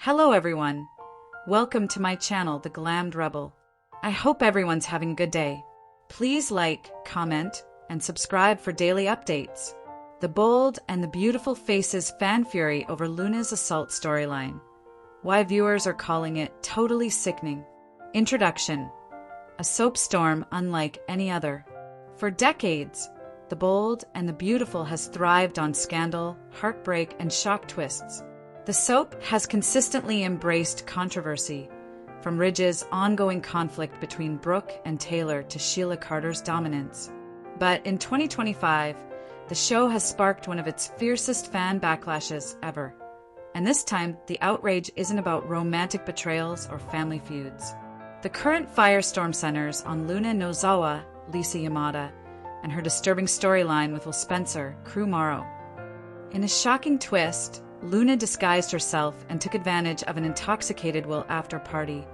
Hello everyone. Welcome to my channel, The Glammed Rebel. I hope everyone's having a good day. Please like, comment, and subscribe for daily updates. The bold and the beautiful faces fan fury over Luna's assault storyline. Why viewers are calling it totally sickening. Introduction. A soap storm unlike any other. For decades, The Bold and the Beautiful has thrived on scandal, heartbreak, and shock twists. The soap has consistently embraced controversy, from Ridge's ongoing conflict between Brooke and Taylor to Sheila Carter's dominance. But in 2025, the show has sparked one of its fiercest fan backlashes ever. And this time, the outrage isn't about romantic betrayals or family feuds. The current firestorm centers on Luna Nozawa, Lisa Yamada, and her disturbing storyline with Will Spencer, Crew Morrow. In a shocking twist, Luna disguised herself and took advantage of an intoxicated Will after party,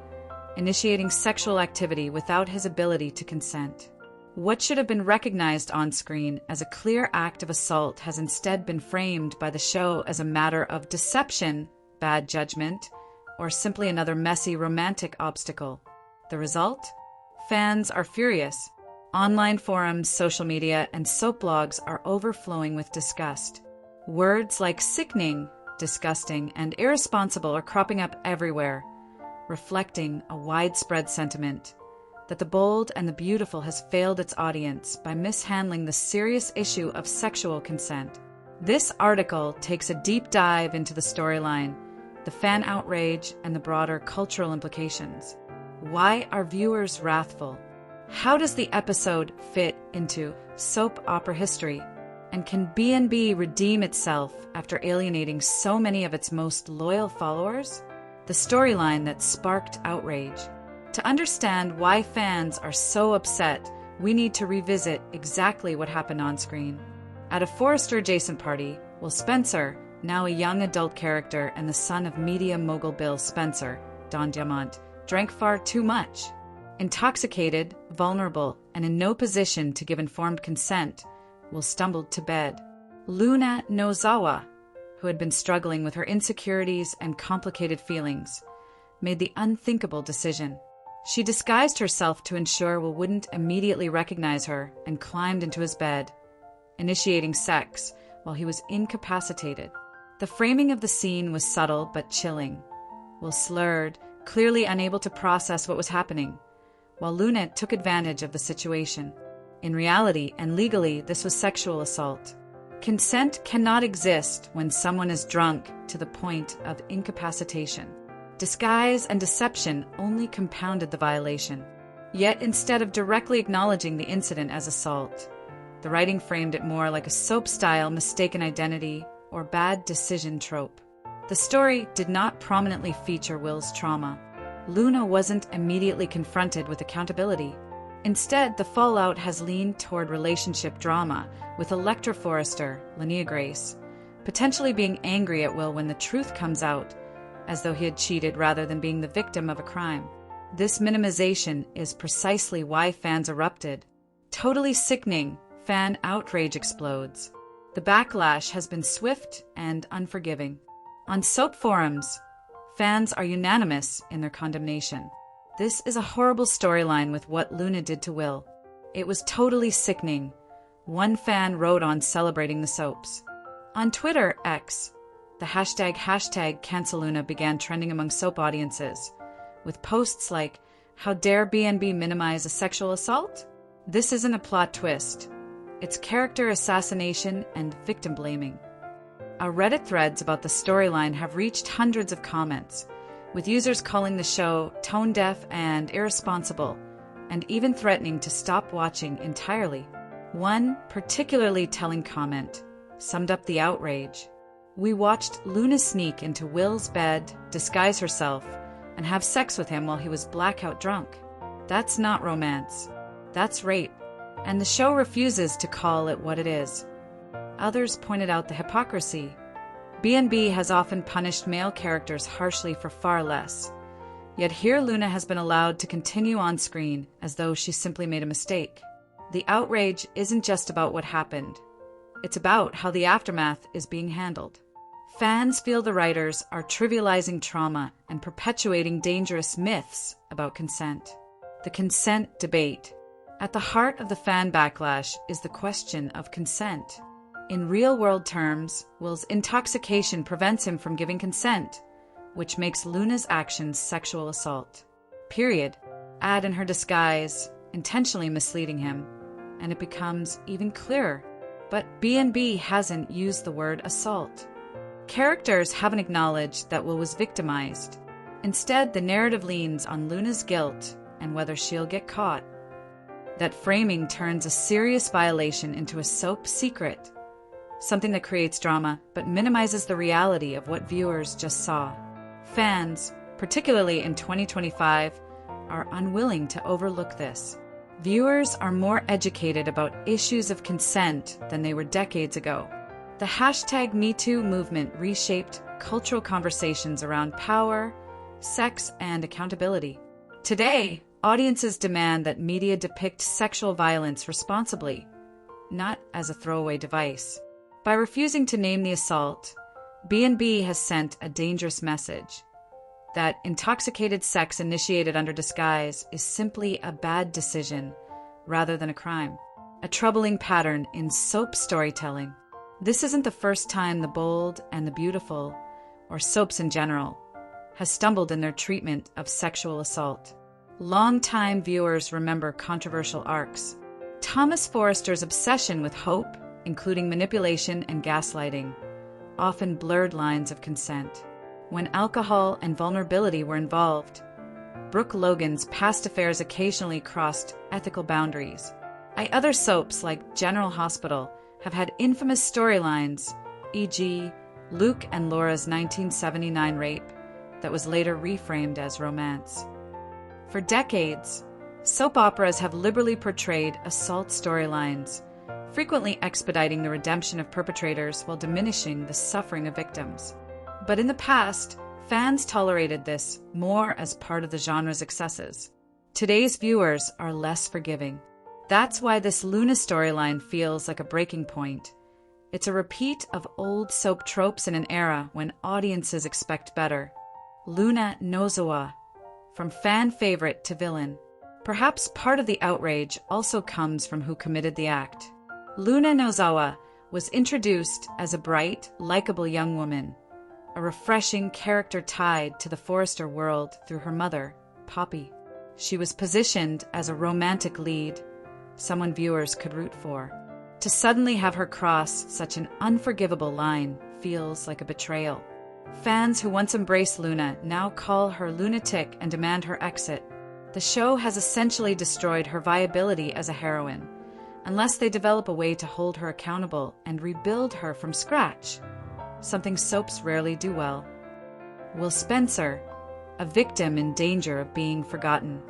initiating sexual activity without his ability to consent. What should have been recognized on screen as a clear act of assault has instead been framed by the show as a matter of deception, bad judgment, or simply another messy romantic obstacle. The result? Fans are furious. Online forums, social media, and soap blogs are overflowing with disgust. Words like sickening, disgusting, and irresponsible are cropping up everywhere, reflecting a widespread sentiment that The Bold and the Beautiful has failed its audience by mishandling the serious issue of sexual consent. This article takes a deep dive into the storyline, the fan outrage, and the broader cultural implications. Why are viewers wrathful? How does the episode fit into soap opera history? And can B&B redeem itself after alienating so many of its most loyal followers? The storyline that sparked outrage. To understand why fans are so upset, we need to revisit exactly what happened on screen. At a Forrester-adjacent party, Will Spencer, now a young adult character and the son of media mogul Bill Spencer, Don Diamant, drank far too much. Intoxicated, vulnerable, and in no position to give informed consent, Will stumbled to bed. Luna Nozawa, who had been struggling with her insecurities and complicated feelings, made the unthinkable decision. She disguised herself to ensure Will wouldn't immediately recognize her and climbed into his bed, initiating sex while he was incapacitated. The framing of the scene was subtle but chilling. Will slurred, clearly unable to process what was happening, while Luna took advantage of the situation. In reality and legally, this was sexual assault. Consent cannot exist when someone is drunk to the point of incapacitation. Disguise and deception only compounded the violation. Yet instead of directly acknowledging the incident as assault, the writing framed it more like a soap-style mistaken identity or bad decision trope. The story did not prominently feature Will's trauma. Luna wasn't immediately confronted with accountability. Instead, the fallout has leaned toward relationship drama, with Electra Forrester, Linnea Grace, potentially being angry at Will when the truth comes out, as though he had cheated rather than being the victim of a crime. This minimization is precisely why fans erupted. Totally sickening, fan outrage explodes. The backlash has been swift and unforgiving. On soap forums, fans are unanimous in their condemnation. This is a horrible storyline with what Luna did to Will. It was totally sickening, one fan wrote on celebrating the soaps. On Twitter, X, the hashtag #CancelLuna began trending among soap audiences, with posts like, "How dare B&B minimize a sexual assault?" This isn't a plot twist. It's character assassination and victim blaming. Our Reddit threads about the storyline have reached hundreds of comments, with users calling the show tone-deaf and irresponsible, and even threatening to stop watching entirely. One particularly telling comment summed up the outrage. "We watched Luna sneak into Will's bed, disguise herself, and have sex with him while he was blackout drunk. That's not romance. That's rape. And the show refuses to call it what it is." Others pointed out the hypocrisy. B&B has often punished male characters harshly for far less. Yet here Luna has been allowed to continue on screen as though she simply made a mistake. The outrage isn't just about what happened. It's about how the aftermath is being handled. Fans feel the writers are trivializing trauma and perpetuating dangerous myths about consent. The consent debate. At the heart of the fan backlash is the question of consent. In real-world terms, Will's intoxication prevents him from giving consent, which makes Luna's actions sexual assault. Period. Add in her disguise, intentionally misleading him, and it becomes even clearer. But B&B hasn't used the word assault. Characters haven't acknowledged that Will was victimized. Instead, the narrative leans on Luna's guilt and whether she'll get caught. That framing turns a serious violation into a soap secret, something that creates drama but minimizes the reality of what viewers just saw. Fans, particularly in 2025, are unwilling to overlook this. Viewers are more educated about issues of consent than they were decades ago. The #MeToo movement reshaped cultural conversations around power, sex, and accountability. Today, audiences demand that media depict sexual violence responsibly, not as a throwaway device. By refusing to name the assault, B&B has sent a dangerous message that intoxicated sex initiated under disguise is simply a bad decision rather than a crime, a troubling pattern in soap storytelling. This isn't the first time the bold and the beautiful, or soaps in general, has stumbled in their treatment of sexual assault. Longtime viewers remember controversial arcs. Thomas Forrester's obsession with hope, including manipulation and gaslighting, often blurred lines of consent. When alcohol and vulnerability were involved, Brooke Logan's past affairs occasionally crossed ethical boundaries. Other soaps like General Hospital have had infamous storylines, e.g., Luke and Laura's 1979 rape that was later reframed as romance. For decades, soap operas have liberally portrayed assault storylines, frequently expediting the redemption of perpetrators while diminishing the suffering of victims. But in the past, fans tolerated this more as part of the genre's excesses. Today's viewers are less forgiving. That's why this Luna storyline feels like a breaking point. It's a repeat of old soap tropes in an era when audiences expect better. Luna Nozawa, from fan favorite to villain. Perhaps part of the outrage also comes from who committed the act. Luna Nozawa was introduced as a bright, likable young woman, a refreshing character tied to the Forrester world through her mother, Poppy. She was positioned as a romantic lead, someone viewers could root for. To suddenly have her cross such an unforgivable line feels like a betrayal. Fans who once embraced Luna now call her lunatic and demand her exit. The show has essentially destroyed her viability as a heroine, unless they develop a way to hold her accountable and rebuild her from scratch, something soaps rarely do well. Will Spencer, a victim in danger of being forgotten.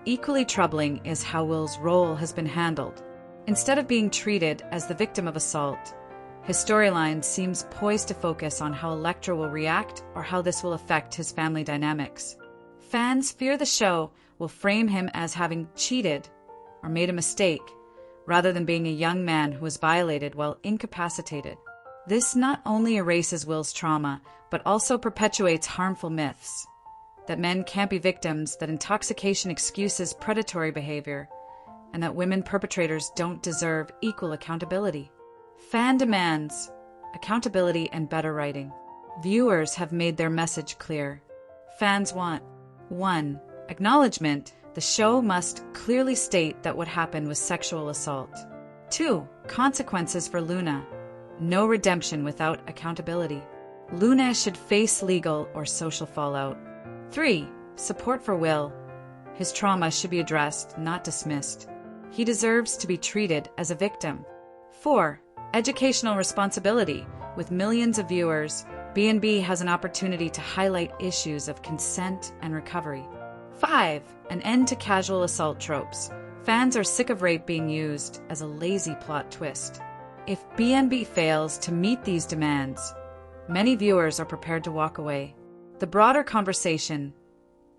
Equally troubling is how Will's role has been handled. Instead of being treated as the victim of assault, his storyline seems poised to focus on how Elektra will react or how this will affect his family dynamics. Fans fear the show will frame him as having cheated or made a mistake, rather than being a young man who was violated while incapacitated. This not only erases Will's trauma, but also perpetuates harmful myths. That men can't be victims, that intoxication excuses predatory behavior, and that women perpetrators don't deserve equal accountability. Fan demands accountability and better writing. Viewers have made their message clear. Fans want 1. Acknowledgement. The show must clearly state that what happened was sexual assault. 2. Consequences for Luna. No redemption without accountability. Luna should face legal or social fallout. 3. Support for Will. His trauma should be addressed, not dismissed. He deserves to be treated as a victim. 4. Educational responsibility. With millions of viewers, B&B has an opportunity to highlight issues of consent and recovery. 5. An end to casual assault tropes. Fans are sick of rape being used as a lazy plot twist. If B&B fails to meet these demands, many viewers are prepared to walk away. The broader conversation,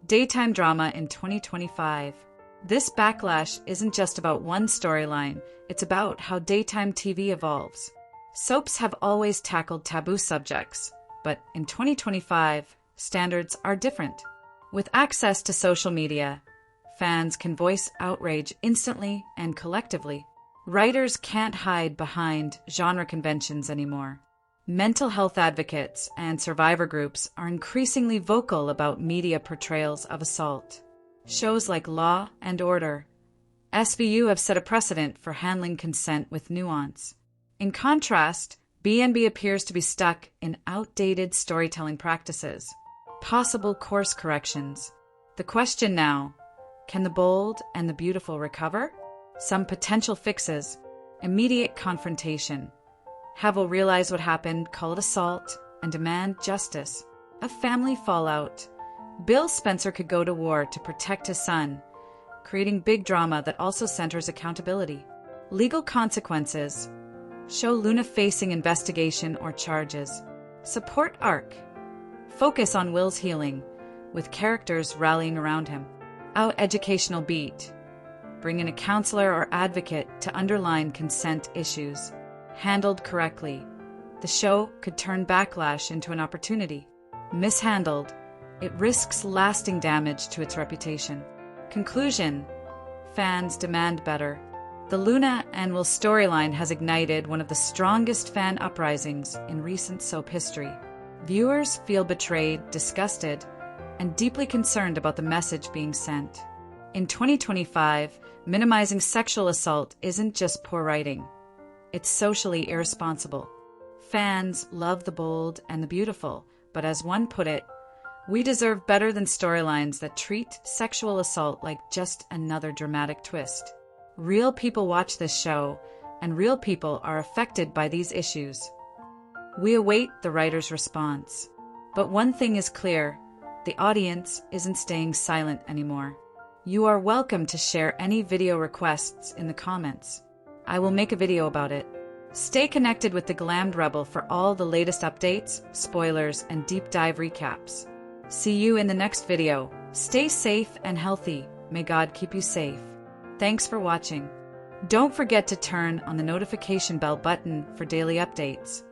daytime drama in 2025. This backlash isn't just about one storyline, it's about how daytime TV evolves. Soaps have always tackled taboo subjects, but in 2025, standards are different. With access to social media, fans can voice outrage instantly and collectively. Writers can't hide behind genre conventions anymore. Mental health advocates and survivor groups are increasingly vocal about media portrayals of assault. Shows like Law and Order, SVU have set a precedent for handling consent with nuance. In contrast, B&B appears to be stuck in outdated storytelling practices. Possible course corrections. The question now, can the bold and the beautiful recover? Some potential fixes. Immediate confrontation. Havel realize what happened, call it assault, and demand justice. A family fallout. Bill Spencer could go to war to protect his son, creating big drama that also centers accountability. Legal consequences. Show Luna facing investigation or charges. Support arc. Focus on Will's healing, with characters rallying around him. Out educational beat. Bring in a counselor or advocate to underline consent issues. Handled correctly, the show could turn backlash into an opportunity. Mishandled, it risks lasting damage to its reputation. Conclusion: fans demand better. The Luna and Will storyline has ignited one of the strongest fan uprisings in recent soap history. Viewers feel betrayed, disgusted, and deeply concerned about the message being sent. In 2025, minimizing sexual assault isn't just poor writing. It's socially irresponsible. Fans love the bold and the beautiful, but as one put it, we deserve better than storylines that treat sexual assault like just another dramatic twist. Real people watch this show, and real people are affected by these issues. We await the writer's response. But one thing is clear, the audience isn't staying silent anymore. You are welcome to share any video requests in the comments. I will make a video about it. Stay connected with the Glammed Rebel for all the latest updates, spoilers, and deep dive recaps. See you in the next video. Stay safe and healthy. May God keep you safe. Thanks for watching. Don't forget to turn on the notification bell button for daily updates.